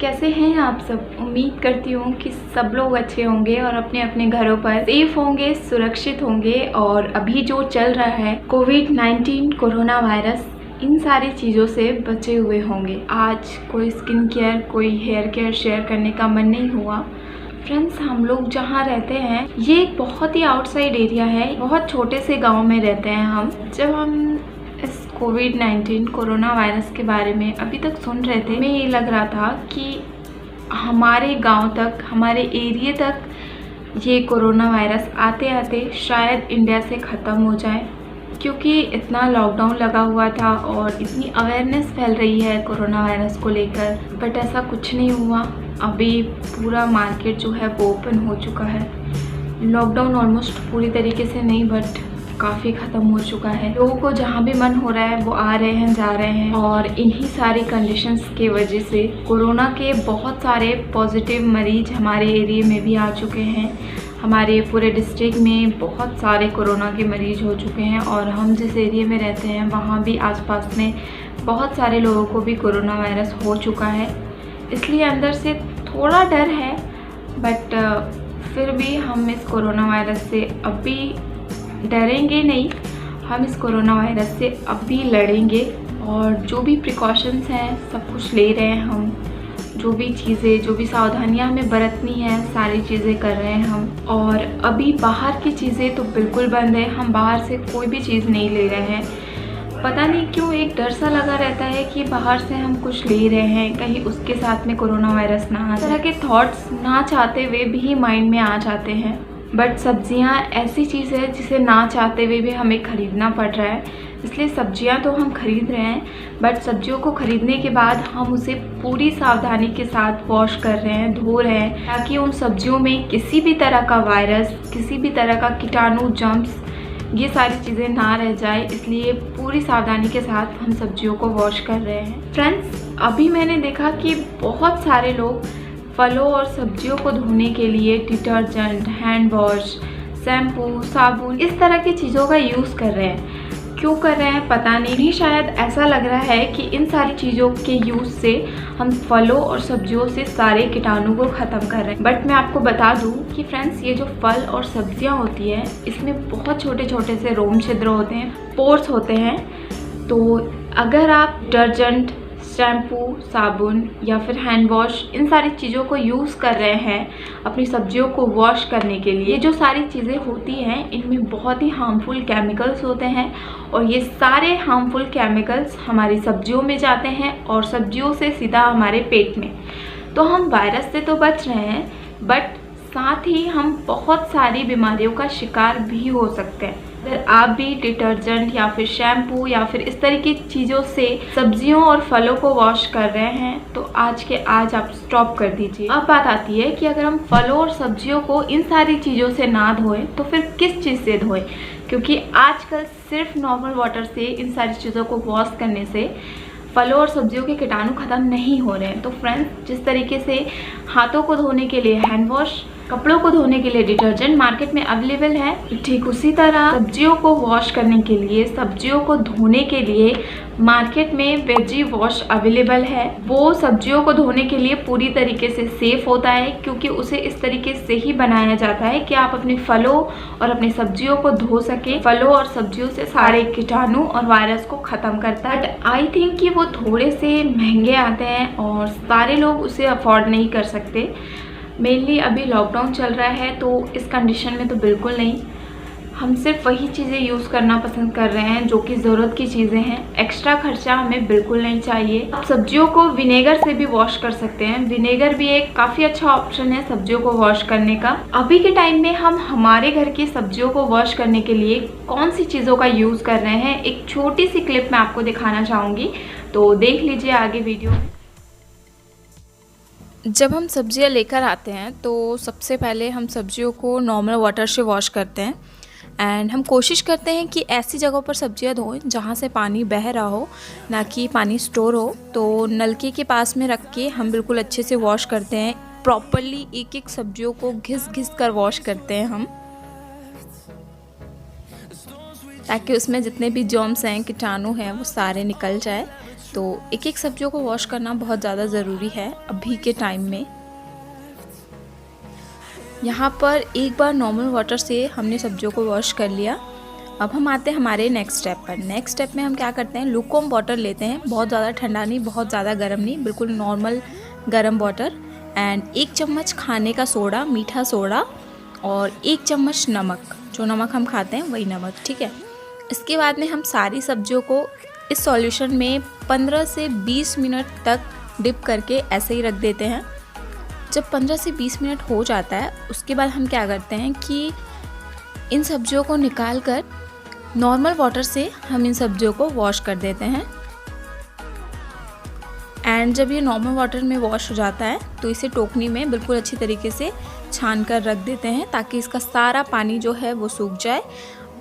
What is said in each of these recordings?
कैसे हैं आप सब। उम्मीद करती हूँ कि सब लोग अच्छे होंगे और अपने अपने घरों पर सेफ होंगे, सुरक्षित होंगे। और अभी जो चल रहा है कोविड-19 कोरोना वायरस, इन सारी चीज़ों से बचे हुए होंगे। आज कोई स्किन केयर, कोई हेयर केयर शेयर करने का मन नहीं हुआ। फ्रेंड्स, हम लोग जहाँ रहते हैं ये एक बहुत ही आउटसाइड एरिया है, बहुत छोटे से गांव में रहते हैं हम। जब हम इस कोविड-19 कोरोना वायरस के बारे में अभी तक सुन रहे थे, हमें ये लग रहा था कि हमारे गांव तक, हमारे एरिया तक ये कोरोना वायरस आते आते शायद इंडिया से ख़त्म हो जाए, क्योंकि इतना लॉकडाउन लगा हुआ था और इतनी अवेयरनेस फैल रही है कोरोना वायरस को लेकर। बट ऐसा कुछ नहीं हुआ। अभी पूरा मार्केट जो है वो ओपन हो चुका है। लॉकडाउन ऑलमोस्ट पूरी तरीके से नहीं, बट काफ़ी ख़त्म हो चुका है। लोगों को जहाँ भी मन हो रहा है वो आ रहे हैं, जा रहे हैं। और इन्हीं सारी कंडीशंस के वजह से कोरोना के बहुत सारे पॉजिटिव मरीज हमारे एरिया में भी आ चुके हैं। हमारे पूरे डिस्ट्रिक्ट में बहुत सारे कोरोना के मरीज हो चुके हैं और हम जिस एरिया में रहते हैं वहाँ भी आसपास में बहुत सारे लोगों को भी कोरोना वायरस हो चुका है। इसलिए अंदर से थोड़ा डर है, बट फिर भी हम इस कोरोना वायरस से अभी डरेंगे नहीं। हम इस कोरोना वायरस से अब भी लड़ेंगे और जो भी प्रिकॉशंस हैं सब कुछ ले रहे हैं हम। जो भी चीज़ें, जो भी सावधानियां हमें बरतनी है, सारी चीज़ें कर रहे हैं हम। और अभी बाहर की चीज़ें तो बिल्कुल बंद है। हम बाहर से कोई भी चीज़ नहीं ले रहे हैं। पता नहीं क्यों एक डर सा लगा रहता है कि बाहर से हम कुछ ले रहे हैं, कहीं उसके साथ में कोरोना वायरस ना आ। इस तरह के थॉट्स ना चाहते हुए भी माइंड में आ जाते हैं। बट सब्जियां ऐसी चीज़ है जिसे ना चाहते हुए भी हमें ख़रीदना पड़ रहा है। इसलिए सब्जियां तो हम खरीद रहे हैं, बट सब्जियों को ख़रीदने के बाद हम उसे पूरी सावधानी के साथ वॉश कर रहे हैं, धो रहे हैं, ताकि उन सब्जियों में किसी भी तरह का वायरस, किसी भी तरह का कीटाणु, जर्म्स, ये सारी चीज़ें ना रह जाए। इसलिए पूरी सावधानी के साथ हम सब्जियों को वॉश कर रहे हैं। फ्रेंड्स, अभी मैंने देखा कि बहुत सारे लोग फलों और सब्जियों को धोने के लिए डिटर्जेंट, हैंड वॉश, शैम्पू, साबुन, इस तरह की चीज़ों का यूज़ कर रहे हैं। क्यों कर रहे हैं पता नहीं, शायद ऐसा लग रहा है कि इन सारी चीज़ों के यूज़ से हम फलों और सब्जियों से सारे कीटाणु को ख़त्म कर रहे हैं। बट मैं आपको बता दूं कि फ्रेंड्स, ये जो फल और सब्जियां होती हैं इसमें बहुत छोटे छोटे से रोम छिद्र होते हैं, पोर्स होते हैं। तो अगर आप डिटर्जेंट, शैम्पू, साबुन या फिर हैंड वॉश, इन सारी चीज़ों को यूज़ कर रहे हैं अपनी सब्जियों को वॉश करने के लिए, जो सारी चीज़ें होती हैं इनमें बहुत ही हार्मफुल केमिकल्स होते हैं और ये सारे हार्मफुल केमिकल्स हमारी सब्जियों में जाते हैं और सब्जियों से सीधा हमारे पेट में। तो हम वायरस से तो बच रहे हैं, बट साथ ही हम बहुत सारी बीमारियों का शिकार भी हो सकते हैं। अगर आप भी डिटर्जेंट या फिर शैम्पू या फिर इस तरह की चीज़ों से सब्जियों और फलों को वॉश कर रहे हैं तो आज के आज आप स्टॉप कर दीजिए। अब बात आती है कि अगर हम फलों और सब्जियों को इन सारी चीज़ों से ना धोएं तो फिर किस चीज़ से धोएं, क्योंकि आजकल सिर्फ नॉर्मल वाटर से इन सारी चीज़ों को वॉश करने से फलों और सब्जियों के कीटाणु ख़त्म नहीं हो रहे हैं। तो फ्रेंड्स, जिस तरीके से हाथों को धोने के लिए हैंड वॉश, कपड़ों को धोने के लिए डिटर्जेंट मार्केट में अवेलेबल है, ठीक उसी तरह सब्जियों को वॉश करने के लिए, सब्जियों को धोने के लिए मार्केट में वेजी वॉश अवेलेबल है। वो सब्जियों को धोने के लिए पूरी तरीके से सेफ होता है, क्योंकि उसे इस तरीके से ही बनाया जाता है कि आप अपने फलों और अपनी सब्जियों को धो सके। फलों और सब्जियों से सारे कीटाणु और वायरस को ख़त्म करता है। बट आई थिंक कि वो थोड़े से महंगे आते हैं और सारे लोग उसे अफोर्ड नहीं कर सकते। मेनली अभी लॉकडाउन चल रहा है तो इस कंडीशन में तो बिल्कुल नहीं। हम सिर्फ वही चीज़ें यूज़ करना पसंद कर रहे हैं जो कि ज़रूरत की चीज़ें हैं। एक्स्ट्रा खर्चा हमें बिल्कुल नहीं चाहिए। आप सब्जियों को विनेगर से भी वॉश कर सकते हैं। विनेगर भी एक काफ़ी अच्छा ऑप्शन है सब्जियों को वॉश करने का। अभी के टाइम में हम हमारे घर की सब्जियों को वॉश करने के लिए कौन सी चीज़ों का यूज़ कर रहे हैं, एक छोटी सी क्लिप मैं आपको दिखाना चाहूँगी, तो देख लीजिए आगे वीडियो। जब हम सब्जियां लेकर आते हैं तो सबसे पहले हम सब्जियों को नॉर्मल वाटर से वॉश करते हैं एंड हम कोशिश करते हैं कि ऐसी जगहों पर सब्जियां धोएं जहां से पानी बह रहा हो, ना कि पानी स्टोर हो। तो नलके के पास में रख के हम बिल्कुल अच्छे से वॉश करते हैं। प्रॉपरली एक एक सब्जियों को घिस घिस कर वॉश करते हैं हम, ताकि उसमें जितने भी जर्म्स हैं, कीटाणु हैं, वो सारे निकल जाए। तो एक एक सब्जियों को वॉश करना बहुत ज़्यादा ज़रूरी है अभी के टाइम में। यहाँ पर एक बार नॉर्मल वाटर से हमने सब्जियों को वॉश कर लिया। अब हम आते हैं हमारे नेक्स्ट स्टेप पर। नेक्स्ट स्टेप में हम क्या करते हैं, लुकवार्म वाटर लेते हैं, बहुत ज़्यादा ठंडा नहीं, बहुत ज़्यादा गर्म नहीं, बिल्कुल नॉर्मल गर्म वाटर, एंड 1 चम्मच खाने का सोडा, मीठा सोडा, और 1 चम्मच नमक, जो नमक हम खाते हैं वही नमक, ठीक है। इसके बाद में हम सारी सब्जियों को इस सॉल्यूशन में 15 से 20 मिनट तक डिप करके ऐसे ही रख देते हैं। जब 15 से 20 मिनट हो जाता है उसके बाद हम क्या करते हैं कि इन सब्जियों को निकाल कर नॉर्मल वाटर से हम इन सब्जियों को वॉश कर देते हैं। एंड जब ये नॉर्मल वाटर में वॉश हो जाता है तो इसे टोकनी में बिल्कुल अच्छी तरीके से छान कर रख देते हैं ताकि इसका सारा पानी जो है वो सूख जाए।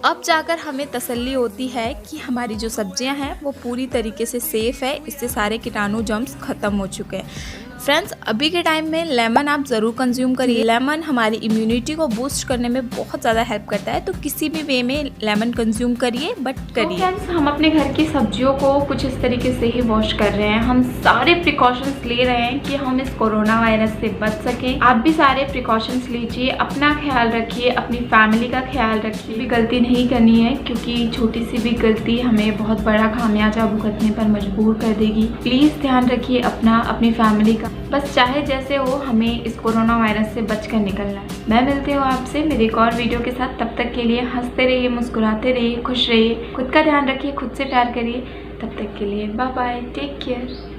अब जाकर हमें तसल्ली होती है कि हमारी जो सब्जियां हैं वो पूरी तरीके से सेफ़ है, इससे सारे कीटाणु जर्म्स ख़त्म हो चुके हैं। फ्रेंड्स, अभी के टाइम में लेमन आप ज़रूर कंज्यूम करिए। लेमन हमारी इम्यूनिटी को बूस्ट करने में बहुत ज़्यादा हेल्प करता है, तो किसी भी वे में लेमन कंज्यूम करिए, बट करिए। फ्रेंड्स, हम अपने घर की सब्जियों को कुछ इस तरीके से ही वॉश कर रहे हैं। हम सारे प्रिकॉशंस ले रहे हैं कि हम इस कोरोना वायरस से बच सकें। आप भी सारे प्रिकॉशंस लीजिए, अपना ख्याल रखिए, अपनी फैमिली का ख्याल रखिए। भी गलती नहीं करनी है क्योंकि छोटी सी भी गलती हमें बहुत बड़ा खामियाजा भुगतने पर मजबूर कर देगी। प्लीज़ ध्यान रखिए अपना, अपनी फैमिली का। बस चाहे जैसे हो, हमें इस कोरोना वायरस से बचकर निकलना है। मैं मिलती हूँ आपसे मेरी एक और वीडियो के साथ। तब तक के लिए हंसते रहिए, मुस्कुराते रहिए, खुश रहिए, खुद का ध्यान रखिए, खुद से प्यार करिए। तब तक के लिए बाय बाय, टेक केयर।